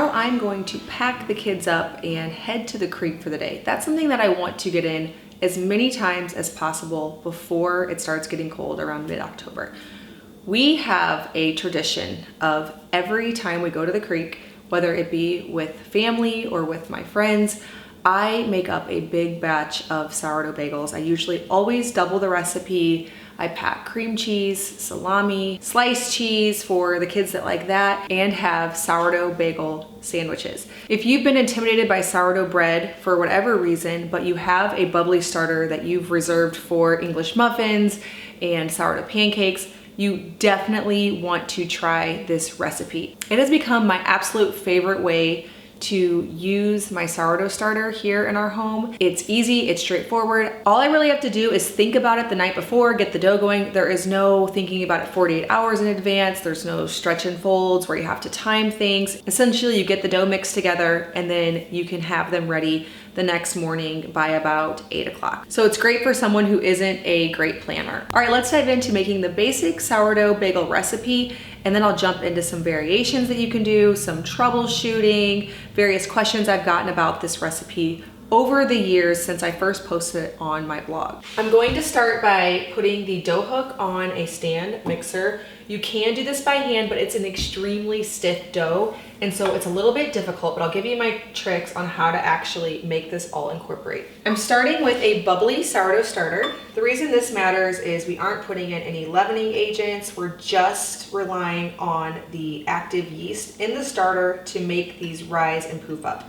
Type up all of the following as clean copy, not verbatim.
tomorrow I'm going to pack the kids up and head to the creek for the day. That's something that I want to get in as many times as possible before it starts getting cold around mid-October. We have a tradition of every time we go to the creek, whether it be with family or with my friends, I make up a big batch of sourdough bagels. I usually always double the recipe. I pack cream cheese, salami, sliced cheese for the kids that like that, and have sourdough bagel sandwiches. If you've been intimidated by sourdough bread for whatever reason, but you have a bubbly starter that you've reserved for English muffins and sourdough pancakes, you definitely want to try this recipe. It has become my absolute favorite way to use my sourdough starter here in our home. It's easy, it's straightforward. All I really have to do is think about it the night before, get the dough going. There is no thinking about it 48 hours in advance. There's no stretch and folds where you have to time things. Essentially, you get the dough mixed together and then you can have them ready the next morning by about 8 o'clock. So it's great for someone who isn't a great planner. All right, let's dive into making the basic sourdough bagel recipe, and then I'll jump into some variations that you can do, some troubleshooting, various questions I've gotten about this recipe over the years since I first posted it on my blog. I'm going to start by putting the dough hook on a stand mixer. You can do this by hand, but it's an extremely stiff dough, and so it's a little bit difficult, but I'll give you my tricks on how to actually make this all incorporate. I'm starting with a bubbly sourdough starter. The reason this matters is we aren't putting in any leavening agents. We're just relying on the active yeast in the starter to make these rise and poof up.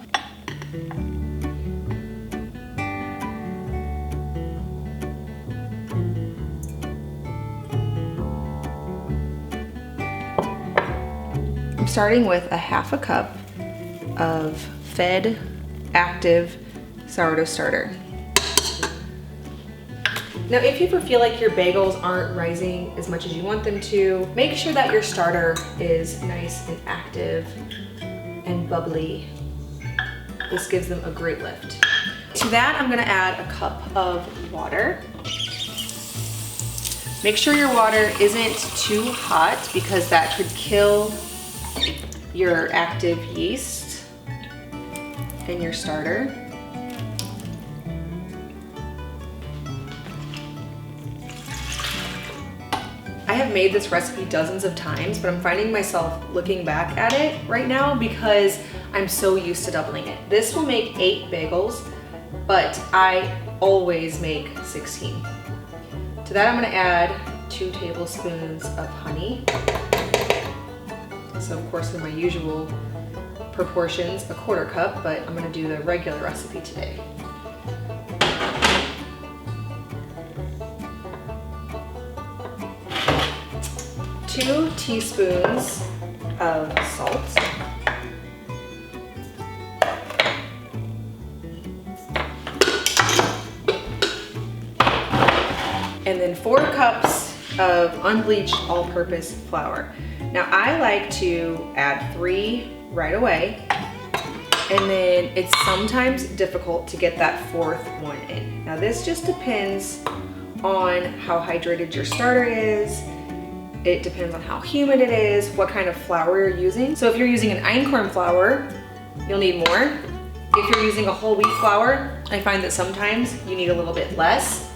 Starting with a half a cup of fed active sourdough starter. Now, if you ever feel like your bagels aren't rising as much as you want them to, make sure that your starter is nice and active and bubbly. This gives them a great lift. To that, I'm gonna add a cup of water. Make sure your water isn't too hot because that could kill your active yeast in your starter. I have made this recipe dozens of times, but I'm finding myself looking back at it right now because I'm so used to doubling it. This will make 8 bagels, but I always make 16. To that, I'm gonna add 2 tablespoons of honey. So of course in my usual proportions, a 1/4 cup, but I'm gonna do the regular recipe today. Two teaspoons of salt. And then 4 cups of unbleached all-purpose flour. Now I like to add 3 right away, and then it's sometimes difficult to get that 4th one in. Now this just depends on how hydrated your starter is. It depends on how humid it is, what kind of flour you're using. So if you're using an einkorn flour, you'll need more. If you're using a whole wheat flour, I find that sometimes you need a little bit less,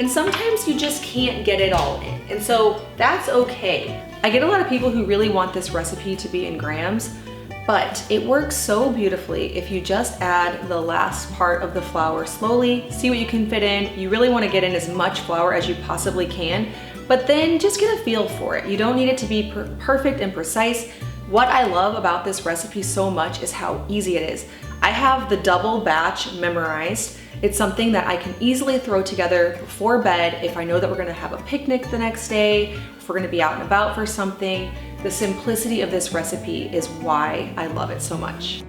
and sometimes you just can't get it all in. And so that's okay. I get a lot of people who really want this recipe to be in grams, but it works so beautifully if you just add the last part of the flour slowly, see what you can fit in. You really want to get in as much flour as you possibly can, but then just get a feel for it. You don't need it to be perfect and precise. What I love about this recipe so much is how easy it is. I have the double batch memorized. It's something that I can easily throw together before bed if I know that we're gonna have a picnic the next day, if we're gonna be out and about for something. The simplicity of this recipe is why I love it so much.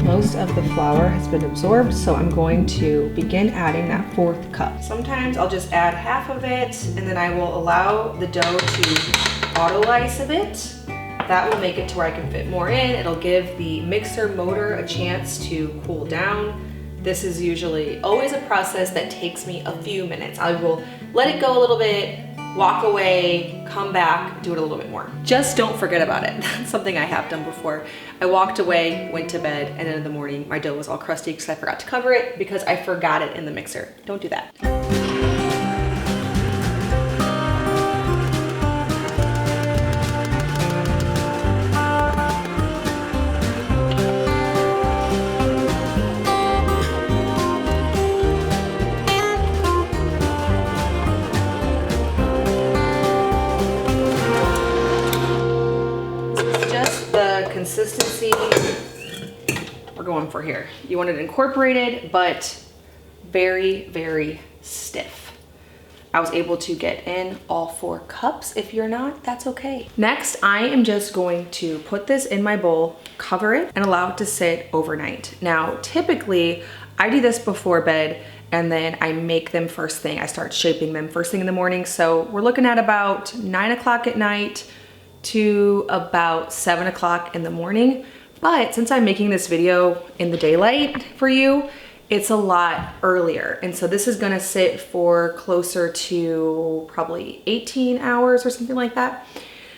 Most of the flour has been absorbed, so I'm going to begin adding that 4th cup. Sometimes I'll just add half of it, and then I will allow the dough to auto-ice a bit. That will make it to where I can fit more in. It'll give the mixer motor a chance to cool down. This is usually always a process that takes me a few minutes. I will let it go a little bit, walk away, come back, do it a little bit more. Just don't forget about it. That's something I have done before. I walked away, went to bed, and then in the morning, my dough was all crusty because I forgot to cover it because I forgot it in the mixer. Don't do that. Consistency we're going for here. You want it incorporated, but very, very stiff. I was able to get in all 4 cups. If you're not, that's okay. Next, I am just going to put this in my bowl, cover it, and allow it to sit overnight. Now, typically, I do this before bed, and then I make them first thing. I start shaping them first thing in the morning. So we're looking at about 9 o'clock at night to about 7 o'clock in the morning. But since I'm making this video in the daylight for you, it's a lot earlier. And so this is gonna sit for closer to probably 18 hours or something like that,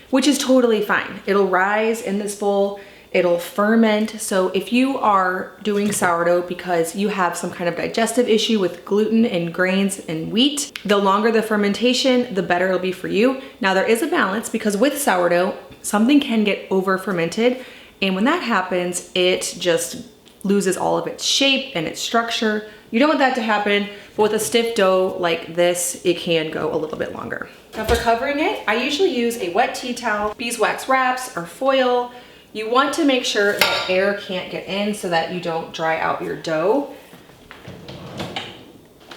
which is totally fine. It'll rise in this bowl, it'll ferment. So if you are doing sourdough because you have some kind of digestive issue with gluten and grains and wheat, the longer the fermentation, the better it'll be for you. Now there is a balance because with sourdough, something can get over fermented. And when that happens, it just loses all of its shape and its structure. You don't want that to happen, but with a stiff dough like this, it can go a little bit longer. Now for covering it, I usually use a wet tea towel, beeswax wraps, or foil. You want to make sure that air can't get in so that you don't dry out your dough.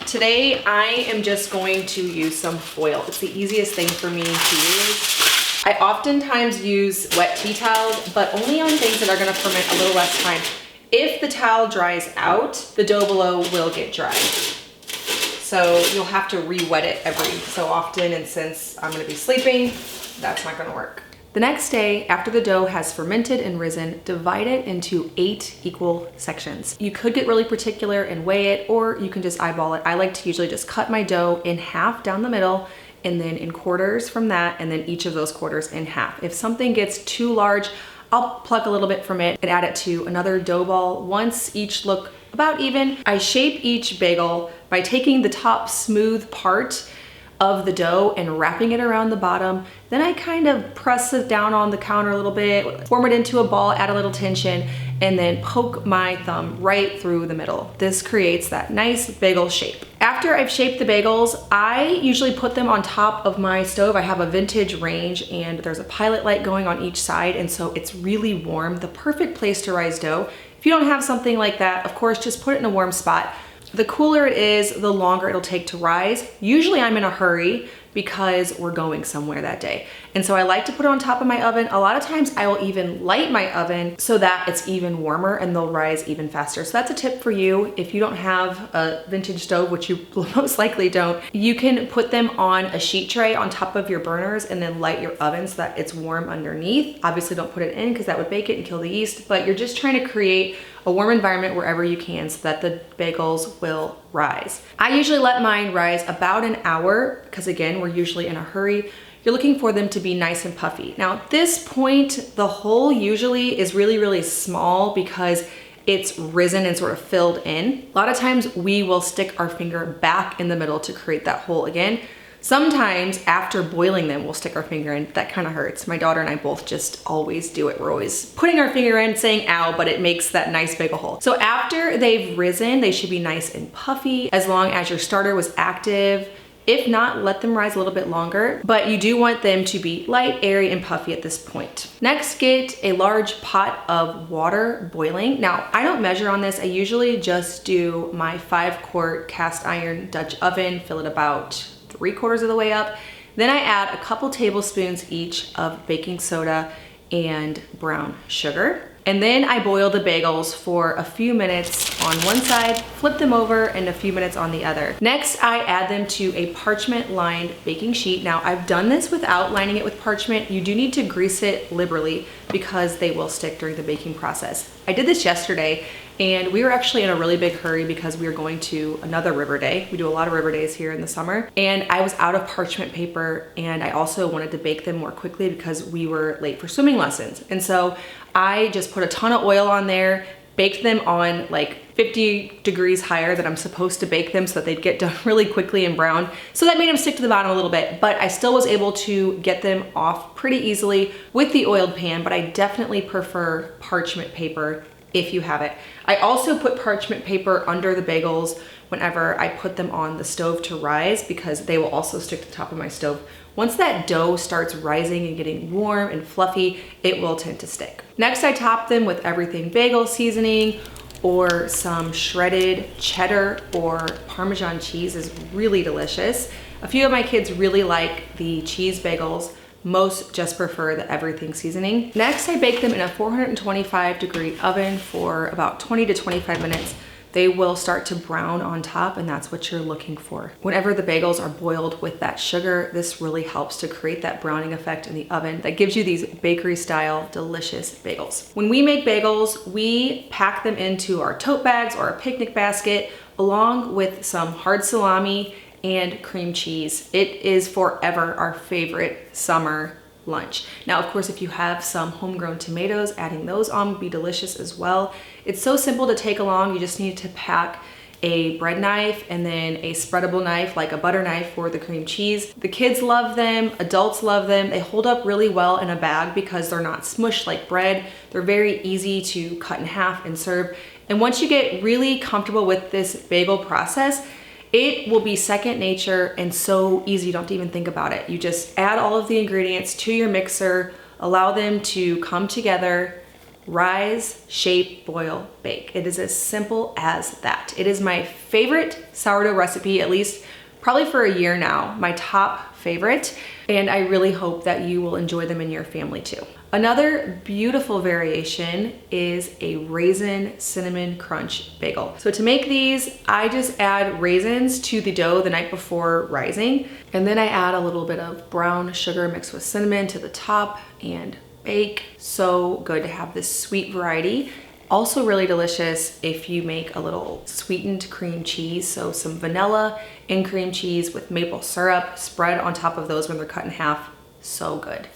Today, I am just going to use some foil. It's the easiest thing for me to use. I oftentimes use wet tea towels, but only on things that are gonna ferment a little less time. If the towel dries out, the dough below will get dry. So you'll have to re-wet it every so often, and since I'm gonna be sleeping, that's not gonna work. The next day, after the dough has fermented and risen, divide it into 8 equal sections. You could get really particular and weigh it, or you can just eyeball it. I like to usually just cut my dough in half down the middle, and then in quarters from that, and then each of those quarters in half. If something gets too large, I'll pluck a little bit from it and add it to another dough ball. Once each look about even, I shape each bagel by taking the top smooth part of the dough and wrapping it around the bottom. Then I kind of press it down on the counter a little bit, form it into a ball, add a little tension, and then poke my thumb right through the middle. This creates that nice bagel shape. After I've shaped the bagels, I usually put them on top of my stove. I have a vintage range and there's a pilot light going on each side, and so it's really warm. The perfect place to rise dough. If you don't have something like that, of course, just put it in a warm spot. The cooler it is, the longer it'll take to rise. Usually I'm in a hurry because we're going somewhere that day. And so I like to put it on top of my oven. A lot of times I will even light my oven so that it's even warmer and they'll rise even faster. So that's a tip for you. If you don't have a vintage stove, which you most likely don't, you can put them on a sheet tray on top of your burners and then light your oven so that it's warm underneath. Obviously don't put it in because that would bake it and kill the yeast, but you're just trying to create a warm environment wherever you can so that the bagels will rise. I usually let mine rise about an hour because again, we're usually in a hurry. You're looking for them to be nice and puffy. Now at this point, the hole usually is really, really small because it's risen and sort of filled in. A lot of times we will stick our finger back in the middle to create that hole again. Sometimes after boiling them, we'll stick our finger in. That kind of hurts. My daughter and I both just always do it. We're always putting our finger in saying ow, but it makes that nice bagel hole. So after they've risen, they should be nice and puffy as long as your starter was active. If not, let them rise a little bit longer, but you do want them to be light, airy, and puffy at this point. Next, get a large pot of water boiling. Now, I don't measure on this. I usually just do my 5-quart cast iron Dutch oven, fill it about 3/4 of the way up. Then I add a couple tablespoons each of baking soda and brown sugar. And then I boil the bagels for a few minutes on one side, flip them over, and a few minutes on the other. Next, I add them to a parchment lined baking sheet. Now, I've done this without lining it with parchment. You do need to grease it liberally because they will stick during the baking process. I did this yesterday, and we were actually in a really big hurry because we were going to another river day. We do a lot of river days here in the summer. And I was out of parchment paper, and I also wanted to bake them more quickly because we were late for swimming lessons. And so I just put a ton of oil on there, baked them on like 50 degrees higher than I'm supposed to bake them so that they'd get done really quickly and brown. So that made them stick to the bottom a little bit, but I still was able to get them off pretty easily with the oiled pan, but I definitely prefer parchment paper if you have it. I also put parchment paper under the bagels whenever I put them on the stove to rise because they will also stick to the top of my stove. Once that dough starts rising and getting warm and fluffy, it will tend to stick. Next, I top them with everything bagel seasoning or some shredded cheddar or Parmesan cheese is really delicious. A few of my kids really like the cheese bagels. Most just prefer the everything seasoning. Next, I bake them in a 425-degree oven for about 20 to 25 minutes. They will start to brown on top, and that's what you're looking for. Whenever the bagels are boiled with that sugar, this really helps to create that browning effect in the oven that gives you these bakery-style delicious bagels. When we make bagels, we pack them into our tote bags or a picnic basket along with some hard salami and cream cheese. It is forever our favorite summer lunch. Now, of course, if you have some homegrown tomatoes, adding those on would be delicious as well. It's so simple to take along. You just need to pack a bread knife and then a spreadable knife, like a butter knife for the cream cheese. The kids love them, adults love them. They hold up really well in a bag because they're not smushed like bread. They're very easy to cut in half and serve. And once you get really comfortable with this bagel process, it will be second nature and so easy, you don't have to even think about it. You just add all of the ingredients to your mixer, allow them to come together, rise, shape, boil, bake. It is as simple as that. It is my favorite sourdough recipe, at least probably for a year now, my top favorite, and I really hope that you will enjoy them in your family too. Another beautiful variation is a raisin cinnamon crunch bagel. So to make these, I just add raisins to the dough the night before rising, and then I add a little bit of brown sugar mixed with cinnamon to the top and bake. So good to have this sweet variety. Also really delicious if you make a little sweetened cream cheese, so some vanilla and cream cheese with maple syrup spread on top of those when they're cut in half. So good.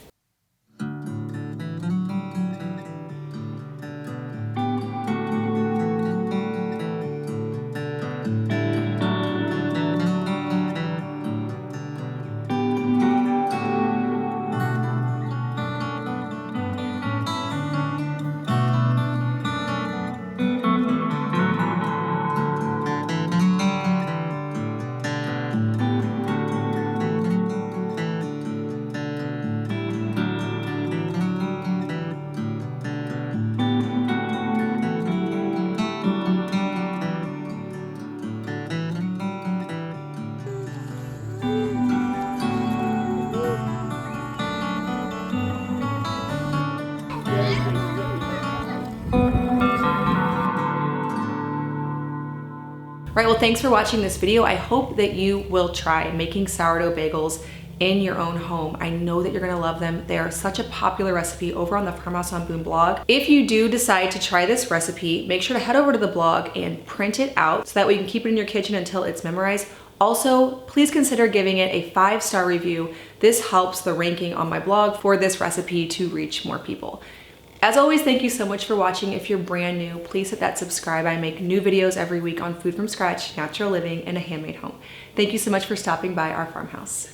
All right, well, thanks for watching this video. I hope that you will try making sourdough bagels in your own home. I know that you're gonna love them. They are such a popular recipe over on the Farmhouse on Boone blog. If you do decide to try this recipe, make sure to head over to the blog and print it out so that way you can keep it in your kitchen until it's memorized. Also, please consider giving it a 5-star review. This helps the ranking on my blog for this recipe to reach more people. As always, thank you so much for watching. If you're brand new, please hit that subscribe. I make new videos every week on food from scratch, natural living, and a handmade home. Thank you so much for stopping by our farmhouse.